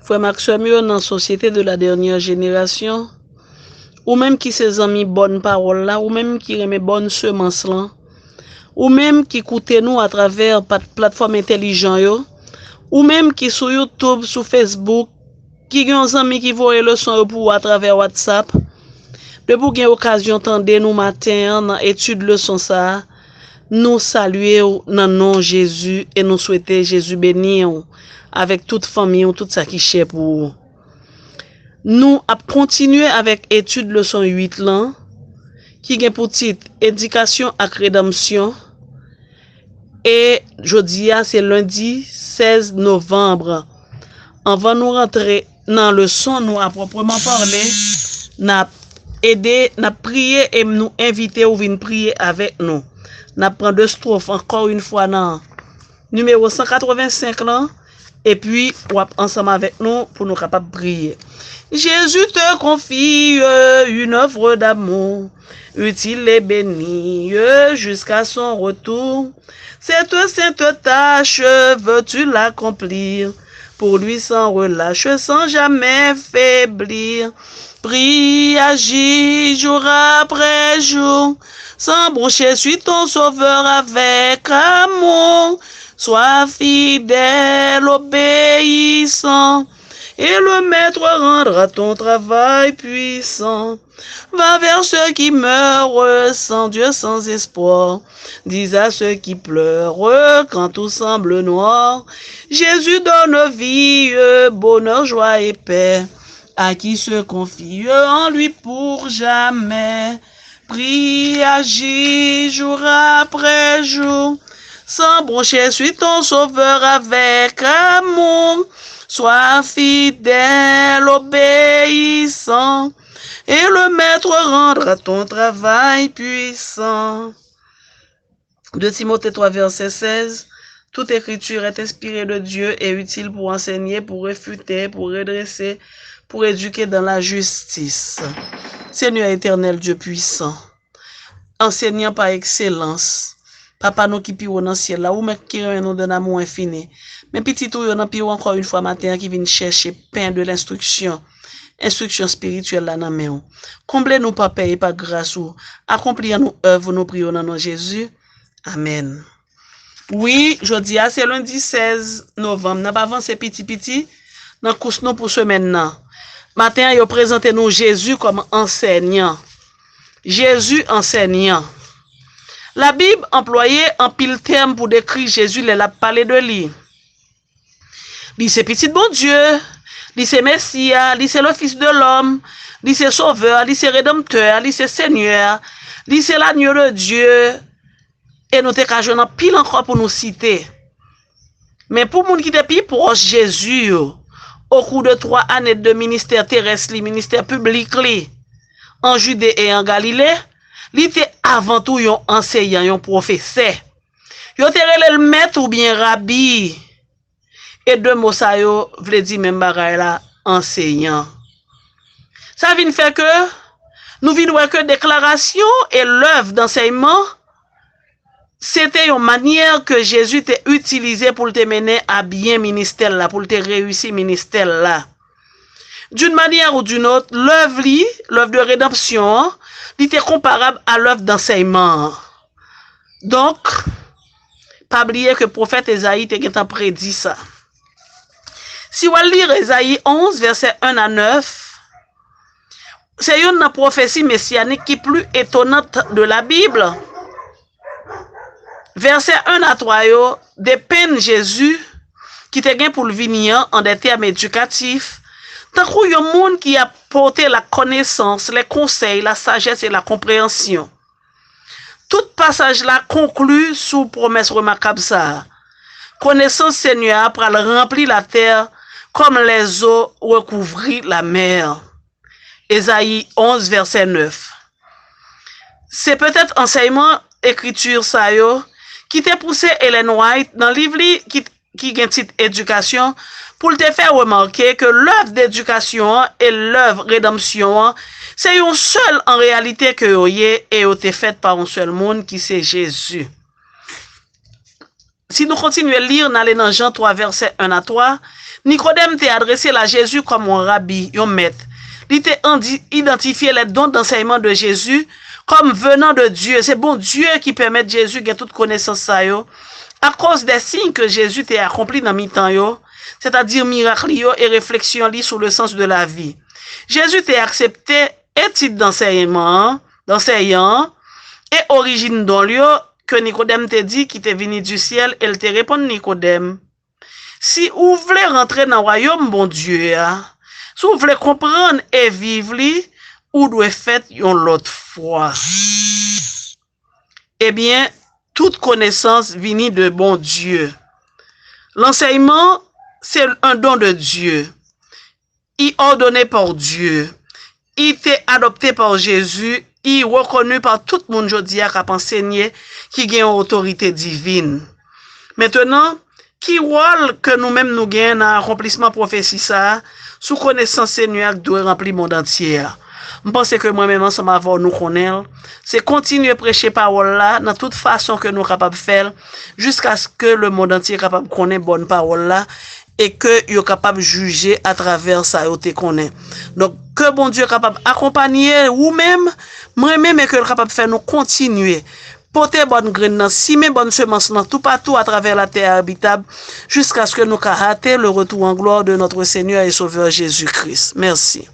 Frère Maxime, dans la société de la dernière génération, ou même qui ses amis bonne parole là, ou même qui remet bonne semence là, ou même qui écoute nous à travers plateforme intelligente yo, ou même qui sur YouTube, sur Facebook, qui ont des amis qui voient le son pour à travers WhatsApp. De pour gagner occasion d'entendre nous matin dans étude leçon ça, nous saluer dans nom Jésus et nous souhaiter Jésus béni avec toute famille ou tout ça qui cher pour vous. Nous a continuer avec étude leçon 8 là qui gagne pour titre éducation à rédemption et jeudi c'est lundi 16 novembre. Avant nous rentrer dans le leçon nous à proprement parler, n'a aider, n'a prier et nous inviter ou venir prier avec nous. N'a prendre deux strophes encore une fois dans numéro 185 là et puis ensemble avec nous pour nous capables prier. Jésus te confie une œuvre d'amour utile et bénie jusqu'à son retour. Cette sainte tâche veux-tu l'accomplir pour lui sans relâche, sans jamais faiblir. Prie, agis jour après jour, sans broncher, suis ton sauveur avec amour. Sois fidèle, obéissant, et le maître rendra ton travail puissant. Va vers ceux qui meurent sans Dieu, sans espoir. Dis à ceux qui pleurent quand tout semble noir. Jésus donne vie, bonheur, joie et paix à qui se confie en lui pour jamais. Prie, agis jour après jour, sans broncher, suis ton sauveur avec amour. Sois fidèle, obéissant, et le maître rendra ton travail puissant. 2 Timothée 3, verset 16. Toute écriture est inspirée de Dieu et utile pour enseigner, pour réfuter, pour redresser, pour éduquer dans la justice. Seigneur éternel, Dieu puissant, enseignant par excellence, Papa nous qui pire dans le ciel là, ou même qui nous donne amour infini. Mais petit tout, yon pire encore une fois matin qui vient chercher pain de l'instruction, instruction spirituelle là dans main. Comblez-nous par paix et par grâce ou accomplis nous œuvre nous prions dans nom Jésus. Amen. Oui, je dis c'est lundi 16 novembre, n'a pas avancé petit dans course nous pour semaine là. Matin, yo présenté nous Jésus comme enseignant. Jésus enseignant. La Bible employait un pile terme pour décrire Jésus, il a parlé de lui. Il c'est petit bon Dieu, il c'est Messie, il c'est le Fils de l'homme, il c'est Sauveur, il c'est Rédempteur, il c'est Seigneur, il c'est l'agneau de Dieu. Et nous t'avons pile encore pour nous citer. Mais pour les gens qui étaient plus proches Jésus, au cours de 3 années de ministère terrestre, ministère public, en Judée et en Galilée, il était avant tout un enseignant, un professeur. Il était le maître ou bien rabbi. Et deux mots ça yo veut dire même bagaille là enseignant. Ça vient faire que nous venons voir que déclaration et l'œuvre d'enseignement c'était une manière que Jésus t'a utilisé pour te mener à bien ministère là, pour te réussir ministère là. D'une manière ou d'une autre, l'œuvre de rédemption, était comparable à l'œuvre d'enseignement. Donc, pas oublier que le prophète Esaïe t'a prédit ça. Si on lit Esaïe 11, verset 1 à 9, c'est une prophétie messianique qui est plus étonnante de la Bible. Verset 1 à 3, dépeint Jésus qui te gain pour le venir en des termes éducatifs. Tant qu'il y a un monde qui a porté la connaissance, les conseils, la sagesse et la compréhension. Tout passage là conclut sous promesse remarquable ça. Connaissance Seigneur après remplir la terre comme les eaux recouvrir la mer. Esaïe 11, verset 9. C'est peut-être enseignement, écriture ça yo, qui t'a poussé Ellen White dans le livre qui a titre éducation pour te faire remarquer que l'œuvre d'éducation et l'œuvre rédemption c'est une seule en réalité que et été faite par un seul monde qui c'est Jésus. si nous continuons à lire dans Jean 3, verset 1 à 3, Nicodème t'a adressé à Jésus comme un rabbi, un maître. Il t'a identifié les dons d'enseignement de Jésus comme venant de Dieu. C'est bon Dieu qui permet de Jésus de toute connaissance ça yo. À cause des signes que Jésus t'a accompli dans mi-temps yo, c'est-à-dire miracles et réflexions sur le sens de la vie. Jésus t'a accepté et titre d'enseignement, d'enseignant et origine dans lieu que Nicodème te dit qui t'est venu du ciel, elle te répond Nicodème. Si vous voulez rentrer dans le royaume, bon Dieu, si vous voulez comprendre et vivre, vous devez faire l'autre fois. Eh bien, toute connaissance vient de bon Dieu. L'enseignement, c'est un don de Dieu. Il est ordonné par Dieu. Il était adopté par Jésus. Il est reconnu par tout le monde aujourd'hui qui a enseigné, qui a une autorité divine. Maintenant, qui rôle que nous-mêmes nous gagnons dans l'accomplissement prophétie ça, sous connaissance Seigneur qui doit remplir le monde entier. Je pense que moi-même, ensemble avec nous connaître, c'est continuer à prêcher parole là, dans toute façon que nous sommes capables de faire, jusqu'à ce que le monde entier soit capable de connaître bonne parole là, et que vous capable de juger à travers ça, vous te connaît. Donc, que bon Dieu est capable d'accompagner vous-même, moi-même, et que vous capable de faire nous continuer. Porter bonne graine, simer bonne semence tout partout à travers la terre habitable, jusqu'à ce que nous hâter le retour en gloire de notre Seigneur et Sauveur Jésus-Christ. Merci.